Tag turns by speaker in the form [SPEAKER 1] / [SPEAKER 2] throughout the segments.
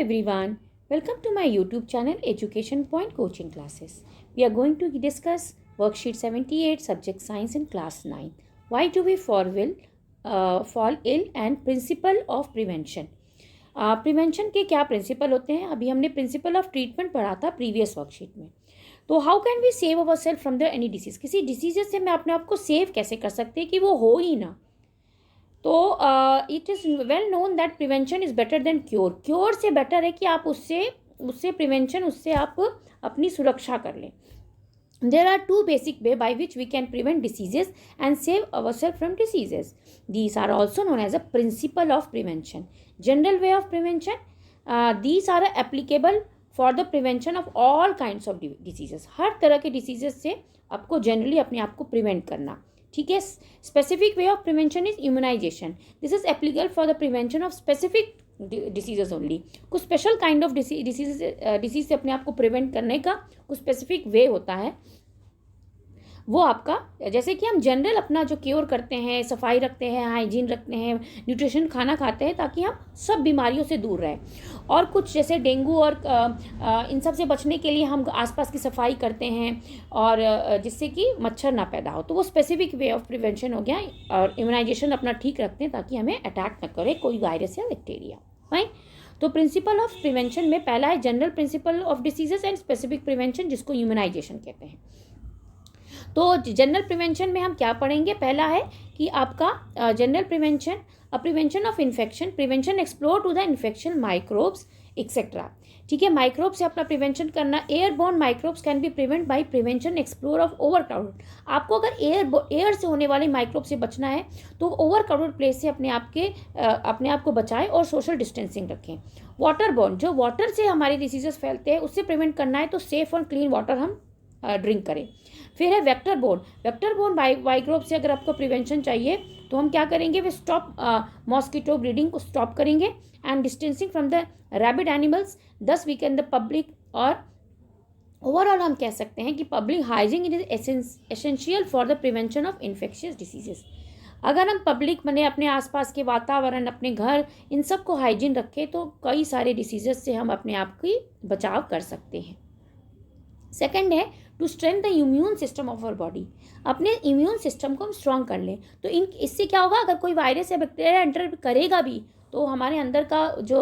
[SPEAKER 1] everyone, welcome to my YouTube channel Education Point Coaching Classes. We are going to discuss worksheet 78 subject science in class 9. Why do we fall ill and principle of prevention. Prevention के क्या principal होते हैं. अभी हमने principle of treatment पढ़ा था previous worksheet में. तो how can we save our self from the any disease. किसी डिसीजेस से मैं अपने आप को सेव कैसे कर सकते हैं कि वो हो ही ना. तो it is well known that prevention is better than cure. Cure से बेटर है कि आप उससे प्रिवेंशन उससे आप अपनी सुरक्षा कर लें. There are two basic ways by which we can prevent diseases and save ourselves from diseases. These are also known as a principle of prevention. General way of prevention, these are applicable for the prevention of all kinds of diseases. हर तरह के diseases से आपको generally अपने आप को prevent करना. ठीक है. Specific way of prevention is immunization. This is applicable for the prevention of specific diseases only. कुछ स्पेशल काइंड ऑफ डिसीज से अपने आप को प्रिवेंट करने का कुछ स्पेसिफिक वे होता है. वो आपका जैसे कि हम जनरल अपना जो क्योर करते हैं, सफाई रखते हैं, हाइजीन रखते हैं, न्यूट्रिशन खाना खाते हैं ताकि हम सब बीमारियों से दूर रहें. और कुछ जैसे डेंगू और इन सब से बचने के लिए हम आसपास की सफाई करते हैं और जिससे कि मच्छर ना पैदा हो. तो वो स्पेसिफिक वे ऑफ प्रिवेंशन हो गया. और इम्यूनाइजेशन अपना ठीक रखते हैं ताकि हमें अटैक न करे कोई वायरस या बैक्टीरिया. फाइन. तो प्रिंसिपल ऑफ प्रिवेंशन में पहला है general principle of diseases and specific prevention, जिसको इम्यूनाइजेशन कहते हैं. तो जनरल प्रिवेंशन में हम क्या पढ़ेंगे. पहला है कि आपका general prevention, prevention of infection, prevention explore to the infection microbes etcetera. ठीक है. माइक्रोब से अपना प्रिवेंशन करना. Airborne microbes can be prevent by prevention explore of overcrowded. आपको अगर एयर से होने वाले माइक्रोब से बचना है तो ओवरक्राउडेड प्लेस से अपने आप को बचाएं और सोशल डिस्टेंसिंग रखें. वाटरबोर्न, जो वाटर से हमारे डिसीजेस फैलते हैं उससे प्रिवेंट करना है तो सेफ और क्लीन वाटर हम ड्रिंक करें. फिर है vector borne. Vector borne microbe से अगर आपको प्रिवेंशन चाहिए तो हम क्या करेंगे, वे स्टॉप मॉस्किटो ब्रीडिंग को स्टॉप करेंगे and distancing from the rabid animals. दस वी कैन द पब्लिक. और ओवरऑल हम कह सकते हैं कि public hygiene is essential for the prevention of infectious diseases. अगर हम पब्लिक मैंने अपने आसपास के वातावरण, अपने घर, इन सब को हाइजीन रखें तो कई सारे डिसीजेस से हम अपने आप की बचाव कर सकते हैं. सेकेंड है to strength the immune system of our body. अपने इम्यून सिस्टम को हम स्ट्रॉन्ग कर लें तो इससे क्या होगा, अगर कोई वायरस या बैक्टीरिया एंटर करेगा भी तो हमारे अंदर का जो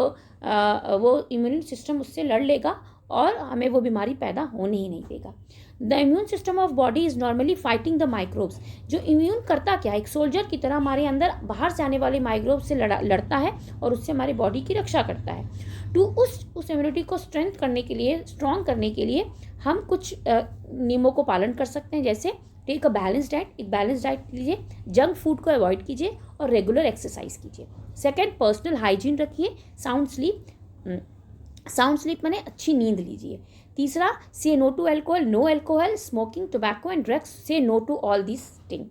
[SPEAKER 1] वो इम्यून सिस्टम उससे लड़ लेगा और हमें वो बीमारी पैदा होने ही नहीं देगा. The immune system of body is normally fighting the microbes. जो इम्यून करता क्या, एक सोल्जर की तरह हमारे अंदर बाहर से आने वाले माइक्रोब से लड़ता है और उससे हमारी बॉडी की रक्षा करता है. टू उस इम्यूनिटी को स्ट्रेंथ करने के लिए, स्ट्रॉन्ग करने के लिए हम कुछ नियमों को पालन कर सकते हैं. जैसे टेक अ बैलेंस डाइट. एक बैलेंस डाइट लीजिए, जंक फूड को अवॉइड कीजिए और रेगुलर एक्सरसाइज कीजिए. सेकेंड, पर्सनल हाइजीन रखिए. साउंड स्लीप माने अच्छी नींद लीजिए. तीसरा, say no to alcohol, no alcohol, smoking, tobacco and drugs. Say no to all this thing.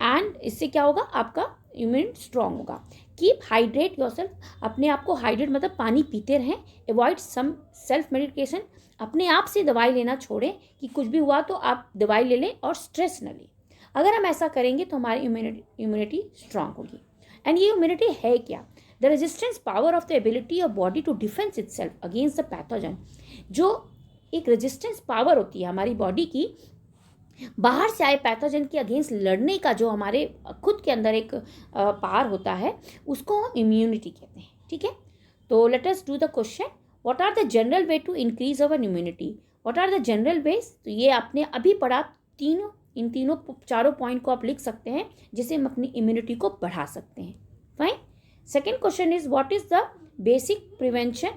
[SPEAKER 1] And इससे क्या होगा, आपका इम्यून स्ट्रांग होगा. Keep hydrate yourself. अपने आप को हाइड्रेट मतलब पानी पीते रहें. Avoid some self medication. अपने आप से दवाई लेना छोड़ें कि कुछ भी हुआ तो आप दवाई ले लें और स्ट्रेस न लें. अगर हम ऐसा करेंगे तो हमारी इम्यूनिटी स्ट्रांग होगी. एंड ये इम्यूनिटी है क्या, the resistance power of the ability of body to defence itself against the pathogen. जो एक रेजिस्टेंस पावर होती है हमारी बॉडी की बाहर से आए पैथोजन के अगेंस्ट लड़ने का, जो हमारे खुद के अंदर एक पावर होता है, उसको हम इम्यूनिटी कहते हैं. ठीक है. तो let us do the question. What are the general way to increase our immunity. What are the general ways. तो ये आपने अभी पढ़ा. इन तीनों चारों पॉइंट को आप लिख सकते हैं जिससे हम अपनी इम्यूनिटी को बढ़ा सकते हैं. Fine. Second question is what is the basic prevention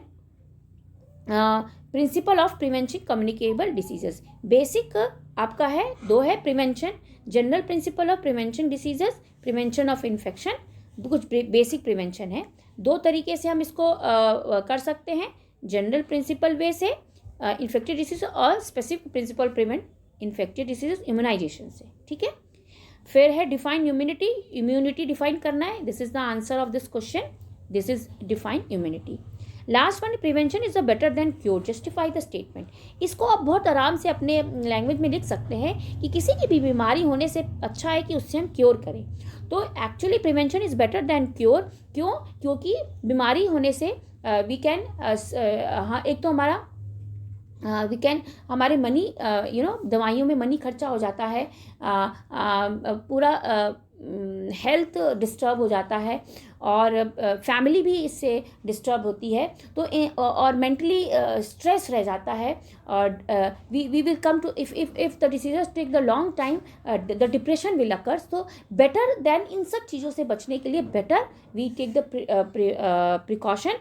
[SPEAKER 1] principle of prevention communicable diseases. Basic आपका है दो है prevention. General principle of prevention diseases, prevention of infection. कुछ बेसिक प्रिवेंशन है. दो तरीके से हम इसको कर सकते हैं. जनरल प्रिंसिपल वे से इन्फेक्टेड डिसीज और specific principle prevent infected disease immunisation से. ठीक है. फिर है डिफाइन इम्यूनिटी. इम्यूनिटी डिफाइन करना है. This is the answer of this question. This is define immunity. Last one, prevention is a better than cure. Justify the statement. इसको आप बहुत आराम से अपने लैंग्वेज में लिख सकते हैं कि किसी की भी बीमारी होने से अच्छा है कि उससे हम क्योर करें. तो actually prevention is better than cure. क्यों? क्योंकि बीमारी होने से वी कैन हाँ, एक तो हमारा वी कैन हमारे मनी दवाइयों में मनी खर्चा हो जाता है, पूरा हेल्थ डिस्टर्ब हो जाता है, और फैमिली भी इससे डिस्टर्ब होती है, तो और मेंटली स्ट्रेस रह जाता है, और we will come to if the diseases take the long time, the depression will occurs. तो बेटर देन इन सब चीज़ों से बचने के लिए better we take the precaution,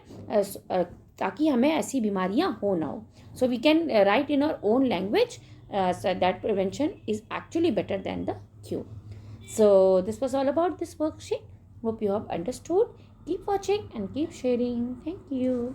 [SPEAKER 1] ताकि हमें ऐसी बीमारियां हो ना हो. So we can write in our own language, so that prevention is actually better than the cure. So this was all about this worksheet. Hope you have understood. Keep watching and keep sharing. Thank you.